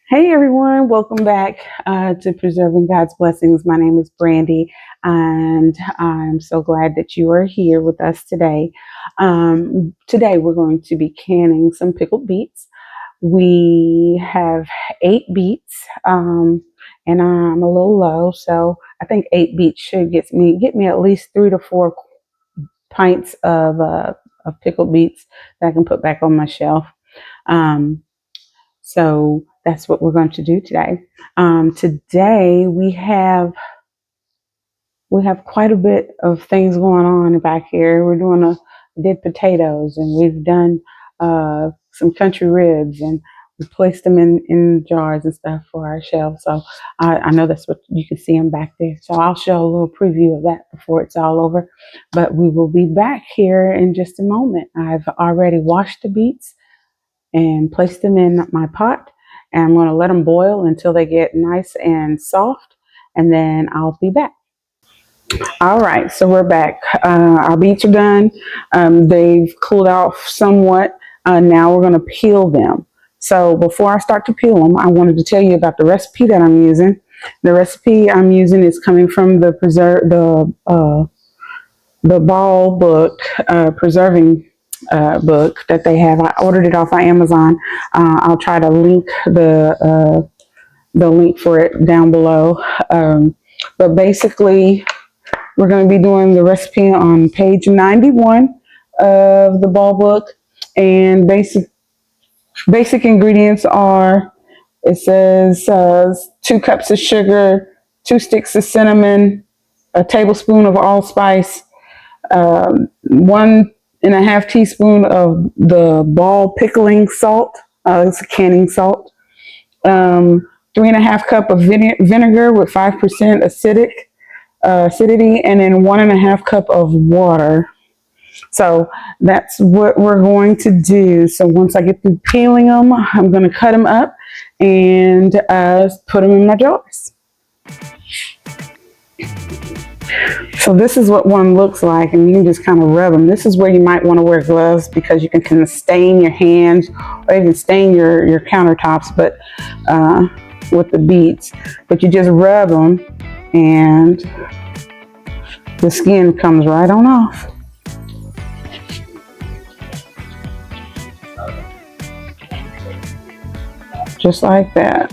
Hey everyone, welcome back to Preserving God's Blessings. My name is Brandy, and I'm so glad that you are here with us today. Today we're going to be canning some pickled beets. We have 8 beets, and I'm a little low, so I think 8 beets should get me at least 3 to 4 pints of pickled beets that I can put back on my shelf. Um, so that's what we're going to do today. Today we have quite a bit of things going on back here. We're doing did potatoes, and we've done some country ribs, and we placed them in jars and stuff for our shelves. So I know that's what you can see them back there. So I'll show a little preview of that before it's all over. But we will be back here in just a moment. I've already washed the beets and place them in my pot. And I'm going to let them boil until they get nice and soft. And then I'll be back. All right, so we're back. Our beets are done. They've cooled off somewhat. Now we're going to peel them. So before I start to peel them, I wanted to tell you about the recipe that I'm using. The recipe I'm using is coming from the Ball book, preserving book that they have. I ordered it off of Amazon. I'll try to link the link for it down below. But basically, we're going to be doing the recipe on page 91 of the Ball book, and basic ingredients are. It says 2 cups of sugar, 2 sticks of cinnamon, a tablespoon of allspice, 1.5 teaspoon of the Ball pickling salt. It's a canning salt. 3.5 cup of vinegar with 5% acidity, and then 1.5 cup of water. So that's what we're going to do. So once I get through peeling them, I'm going to cut them up and put them in my jars. So this is what one looks like, and you can just kind of rub them. This is where you might want to wear gloves because you can kind of stain your hands or even stain your countertops, but with the beets. But you just rub them and the skin comes right on off. Just like that.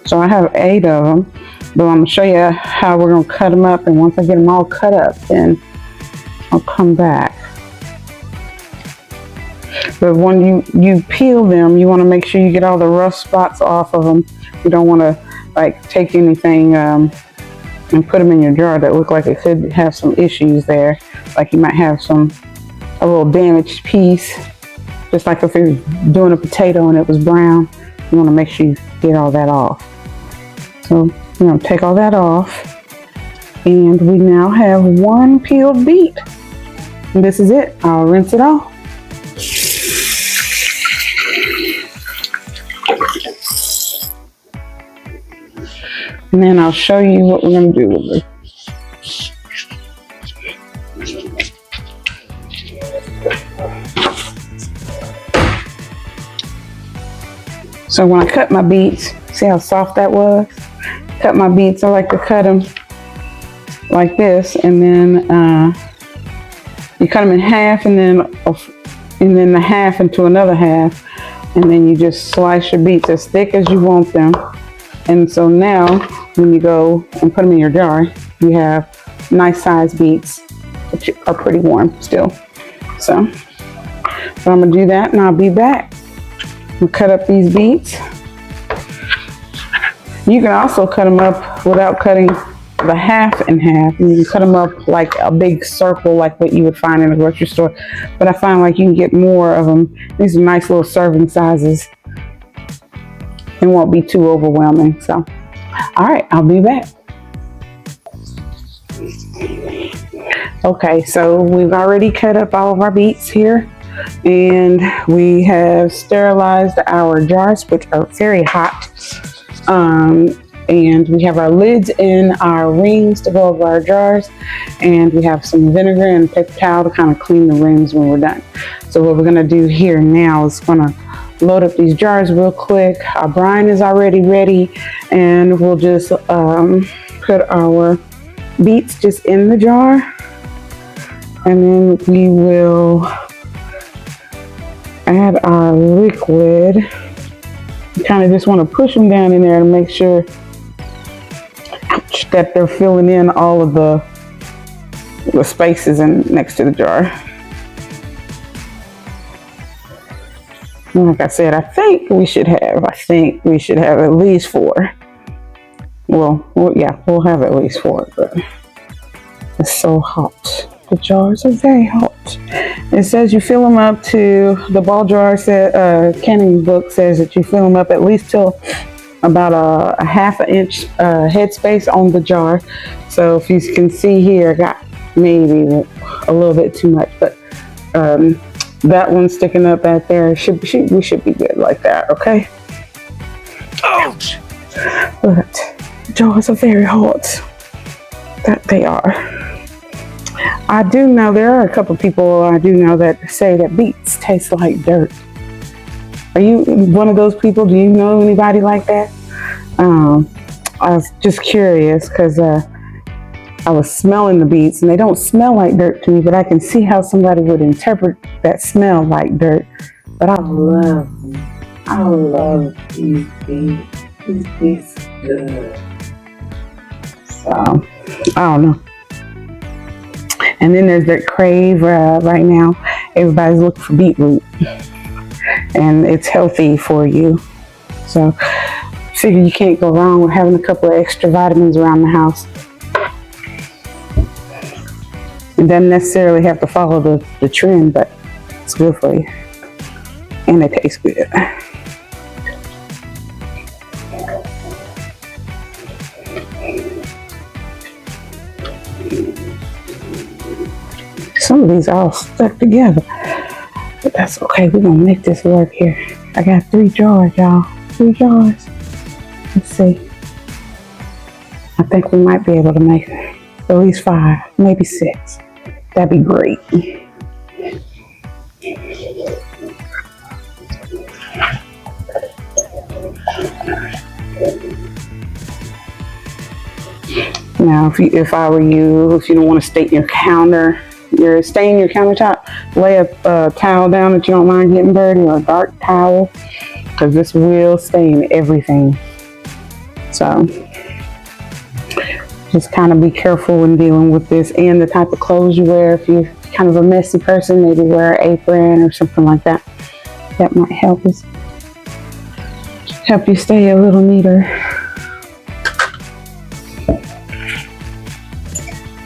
So I have 8 of them. But I'm going to show you how we're going to cut them up. And once I get them all cut up, then I'll come back. But when you peel them, you want to make sure you get all the rough spots off of them. You don't want to take anything and put them in your jar that look like it could have some issues there. Like you might have a little damaged piece. Just like if you're doing a potato and it was brown, you want to make sure you get all that off. So we're going to take all that off, and we now have 1 peeled beet. And this is it. I'll rinse it off. And then I'll show you what we're going to do with it. So when I cut my beets, see how soft that was? Cut my beets, I like to cut them like this, and then you cut them in half, and then the half into another half, and then you just slice your beets as thick as you want them. And so now when you go and put them in your jar, you have nice sized beets, which are pretty warm still. So I'm gonna do that, and I'll be back. I'll cut up these beets. You can also cut them up without cutting the half in half. And you can cut them up like a big circle, like what you would find in a grocery store. But I find like you can get more of them. These are nice little serving sizes. It won't be too overwhelming. So, all right, I'll be back. Okay, so we've already cut up all of our beets here. And we have sterilized our jars, which are very hot. And we have our lids in our rings to go over our jars, and we have some vinegar and paper towel to kind of clean the rings when we're done. So what we're going to do here now is going to load up these jars real quick. Our brine is already ready, and we'll just put our beets just in the jar, and then we will add our liquid. You kind of just want to push them down in there to make sure that they're filling in all of the spaces next to the jar. And like I said, I think we should have at least 4. Well, yeah, we'll have at least 4, but it's so hot. The jars are very hot. It says you fill them up to, the ball jar canning book says that you fill them up at least till about a 1/2 inch headspace on the jar. So if you can see here, I got maybe a little bit too much, but that one sticking up back there, we should be good like that, okay? Ouch! But jars are very hot. That they are. I do know there are a couple people I do know that say that beets taste like dirt. Are you one of those people? Do you know anybody like that? I was just curious because I was smelling the beets and they don't smell like dirt to me, but I can see how somebody would interpret that smell like dirt. But I love them. I love these beets. These beets are good. So, I don't know. And then there's that crave right now. Everybody's looking for beetroot. And it's healthy for you. So, figure you can't go wrong with having a couple of extra vitamins around the house. It doesn't necessarily have to follow the trend, but it's good for you. And it tastes good. Some of these are all stuck together, but that's okay. We're gonna make this work here. I got 3 jars, y'all. 3 jars. Let's see. I think we might be able to make at least 5, maybe 6. That'd be great. Now, if I were you, if you don't want to stain your countertop, lay a towel down that you don't mind getting dirty, or a dark towel, because this will stain everything. So just kind of be careful when dealing with this, and the type of clothes you wear. If you're kind of a messy person, maybe wear an apron or something like that. That might help you stay a little neater.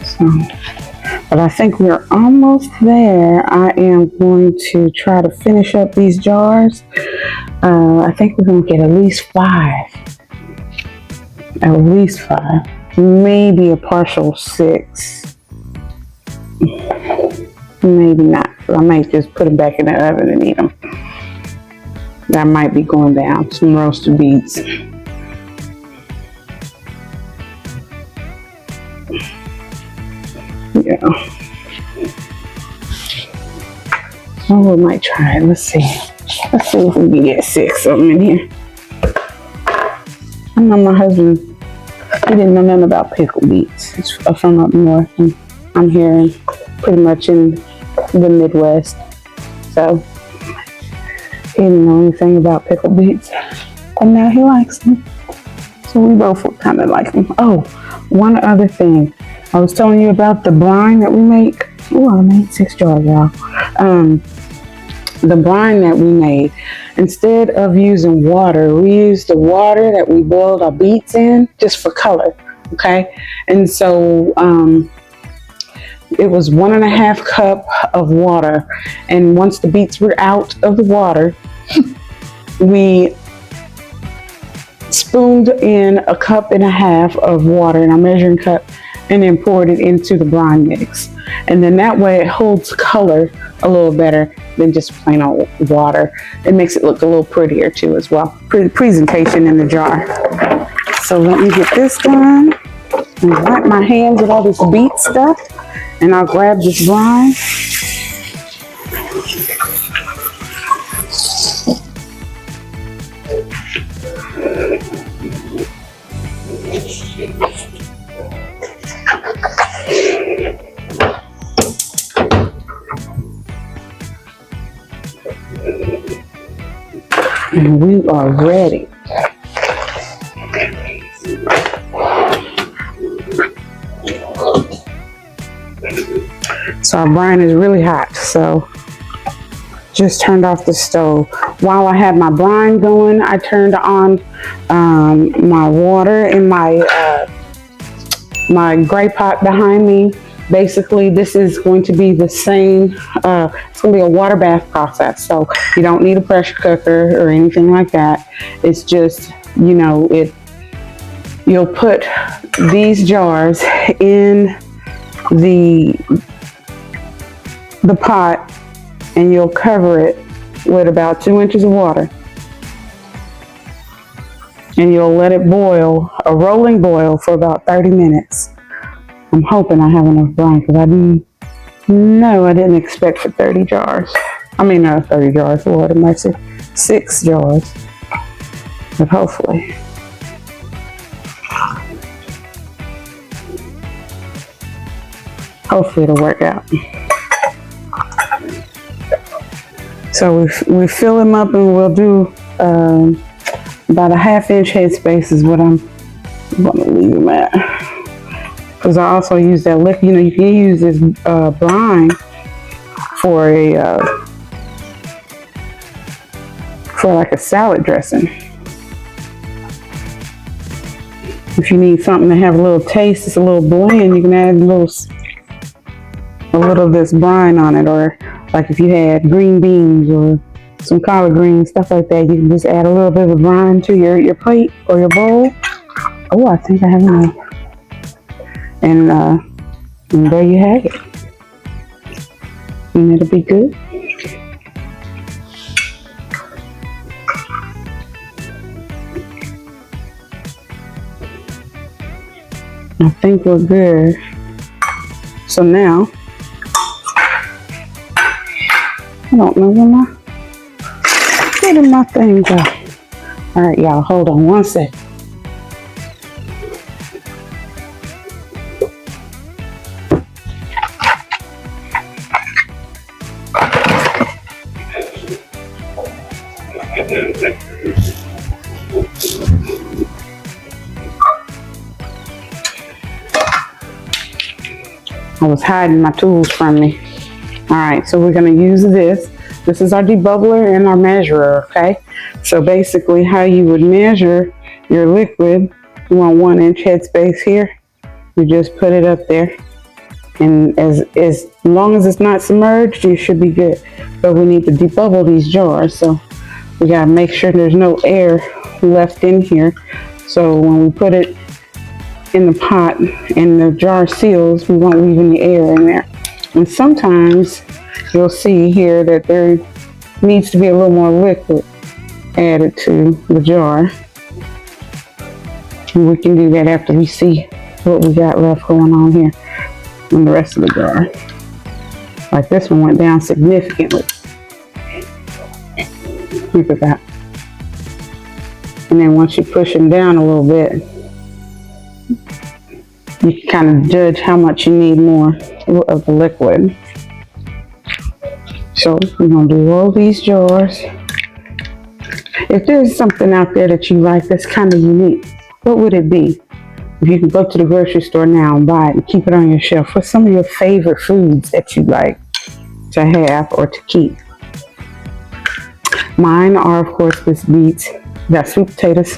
So, but I think we're almost there. I am going to try to finish up these jars. I think we're going to get at least 5. At least 5. Maybe a partial 6. Maybe not. I might just put them back in the oven and eat them. That might be going down. Some roasted beets. Yeah. Oh, we might try it. Let's see. Let's see if we can get 6 of them in here. I know my husband, he didn't know nothing about pickle beets. It's from up north, and I'm here pretty much in the Midwest. So he didn't know anything about pickle beets, and now he likes them. So we both kind of like them. Oh, one other thing. I was telling you about the brine that we make. Oh, I made 6 jars, y'all. The brine that we made, instead of using water, we used the water that we boiled our beets in just for color, okay? And so it was 1.5 cup of water. And once the beets were out of the water, we spooned in 1.5 cups of water in our measuring cup, and then poured it into the brine mix. And then that way it holds color a little better than just plain old water. It makes it look a little prettier too as well. Presentation in the jar. So let me get this done and wipe my hands with all this beet stuff, and I'll grab this brine. And we are ready. So our brine is really hot, so just turned off the stove. While I had my brine going, I turned on my water in my gray pot behind me. Basically, this is going to be the same, it's going to be a water bath process. So you don't need a pressure cooker or anything like that. It's just, you'll put these jars in the pot and you'll cover it with about 2 inches of water. And you'll let it boil, a rolling boil, for about 30 minutes. I'm hoping I have enough brine because I didn't expect for 30 jars. I mean, not 30 jars, Lord have mercy, 6 jars. But hopefully. Hopefully it'll work out. So we fill them up and we'll do about a 1/2 inch headspace is what I'm going to leave them at. Because I also use that liquid, you can use this brine for like a salad dressing. If you need something to have a little taste, it's a little bland, you can add a little of this brine on it. Or like if you had green beans or some collard greens, stuff like that, you can just add a little bit of brine to your plate or your bowl. Oh, I think I have enough. And there you have it. And it'll be good. I think we're good. So now, I don't know where did my thing go? All right, y'all, hold on one sec. I was hiding my tools from me. All right, so we're gonna use this. This is our debubbler and our measurer, okay? So basically how you would measure your liquid, you want 1 inch headspace here. You just put it up there. And as long as it's not submerged, you should be good. But we need to debubble these jars, so we gotta make sure there's no air left in here. So when we put it in the pot and the jar seals, we won't leave any air in there. And sometimes you'll see here that there needs to be a little more liquid added to the jar. And we can do that after we see what we got left going on here in the rest of the jar. Like this one went down significantly. Look at that. And then once you push them down a little bit, you can kind of judge how much you need more of the liquid. So we're gonna do all these jars. If there's something out there that you like that's kind of unique, what would it be? If you can go to the grocery store now and buy it and keep it on your shelf, what's some of your favorite foods that you like to have or to keep? Mine are, of course, this beets, got sweet potatoes,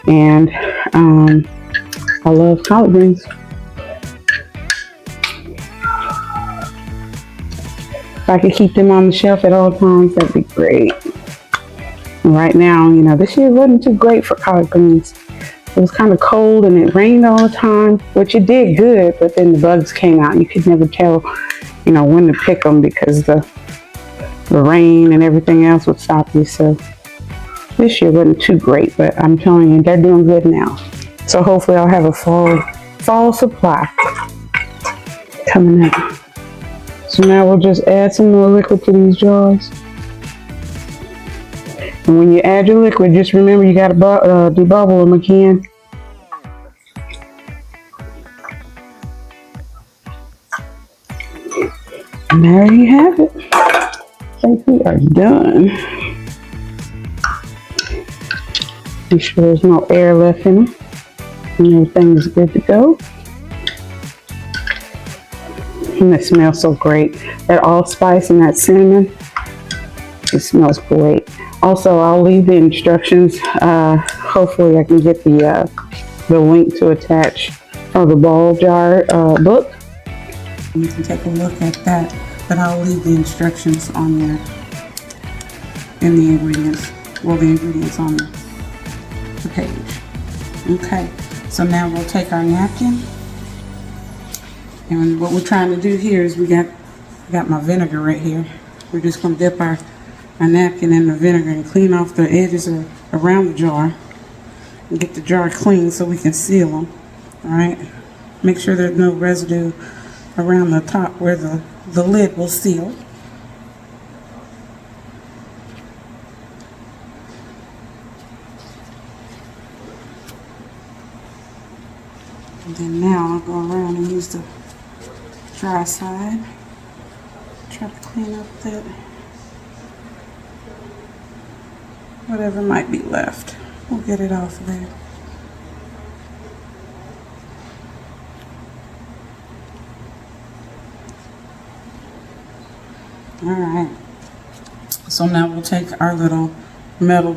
and I love collard greens. If I could keep them on the shelf at all times, that'd be great. And right now, this year wasn't too great for collard greens. It was kind of cold and it rained all the time, which it did good, but then the bugs came out and you could never tell, when to pick them because the rain and everything else would stop you. So this year wasn't too great, but I'm telling you, they're doing good now. So hopefully I'll have a fall supply coming out. So now we'll just add some more liquid to these jars. And when you add your liquid, just remember you got to debubble them again. And there you have it. I think we are done. Make sure there's no air left in them. And everything's good to go. And it smells so great. That allspice and that cinnamon, it smells great. Also, I'll leave the instructions. Hopefully I can get the link to attach for the ball jar book. You can take a look at that, but I'll leave the instructions on there and the ingredients. Well, the ingredients on the page. Okay, so now we'll take our napkin. And what we're trying to do here is we got my vinegar right here. We're just going to dip our napkin in the vinegar and clean off the edges around the jar and get the jar clean so we can seal them. All right. Make sure there's no residue around the top where the lid will seal. And then now I'll go around and use the dry side. Try to clean up that whatever might be left. We'll get it off of there. Alright. So now we'll take our little metal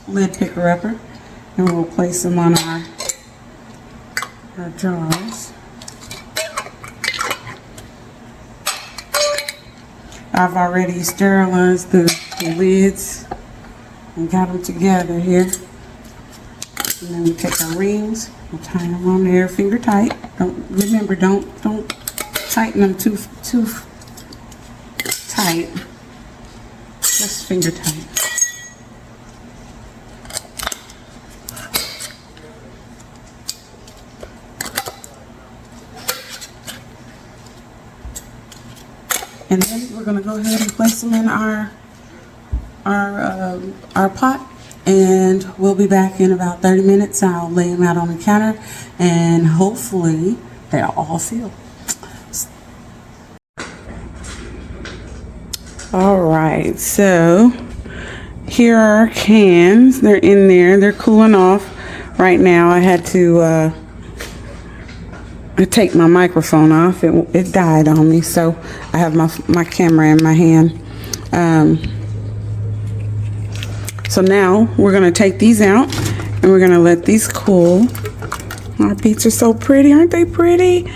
lid picker upper and we'll place them on our jars. I've already sterilized the lids and got them together here. And then we take our rings, we'll tie them on there finger tight. Remember, don't tighten them too tight. Just finger tight. And then we're going to go ahead and place them in our pot, and we'll be back in about 30 minutes. I'll lay them out on the counter, and hopefully they'll all seal. All right, so here are our cans. They're in there. They're cooling off right now. I had to take my microphone off. It died on me, so I have my camera in my hand. So now we're gonna take these out and we're gonna let these cool. Our beets are so pretty, aren't they pretty?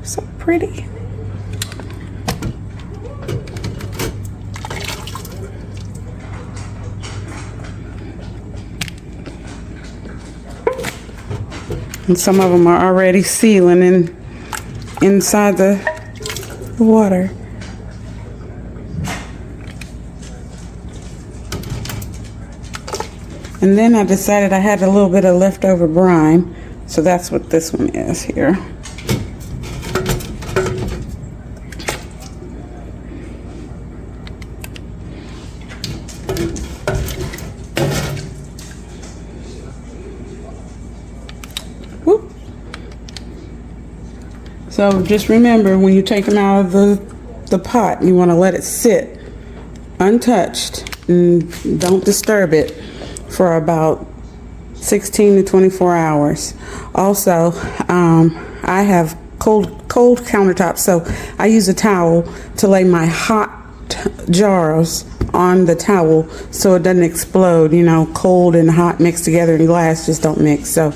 So pretty. And some of them are already sealing inside the water. And then I decided I had a little bit of leftover brine, so that's what this one is here. Whoop. So just remember, when you take them out of the pot, you want to let it sit untouched and don't disturb it for about 16 to 24 hours. Also, I have cold countertops, so I use a towel to lay my hot jars on the towel so it doesn't explode. You know, cold and hot mixed together and glass just don't mix. So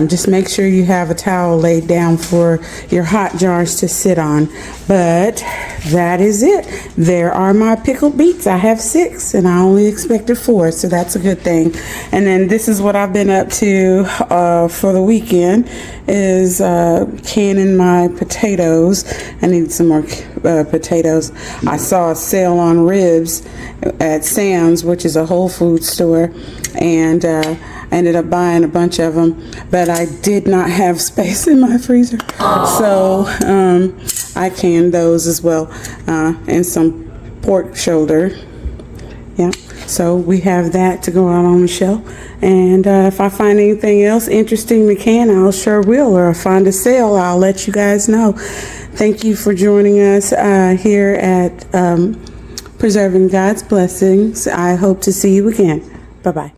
just make sure you have a towel laid down for your hot jars to sit on. But that is it. There are my pickled beets. I have 6 and I only expected 4, so that's a good thing. And then this is what I've been up to for the weekend, is canning my potatoes. I need some more potatoes. I saw a sale on ribs at Sam's, which is a Whole Foods store, and I ended up buying a bunch of them, but I did not have space in my freezer. So I canned those as well, and some pork shoulder. Yeah. So we have that to go out on the shelf. And if I find anything else interesting in the can, I'll sure will. Or if I find a sale, I'll let you guys know. Thank you for joining us here at Preserving God's Blessings. I hope to see you again. Bye-bye.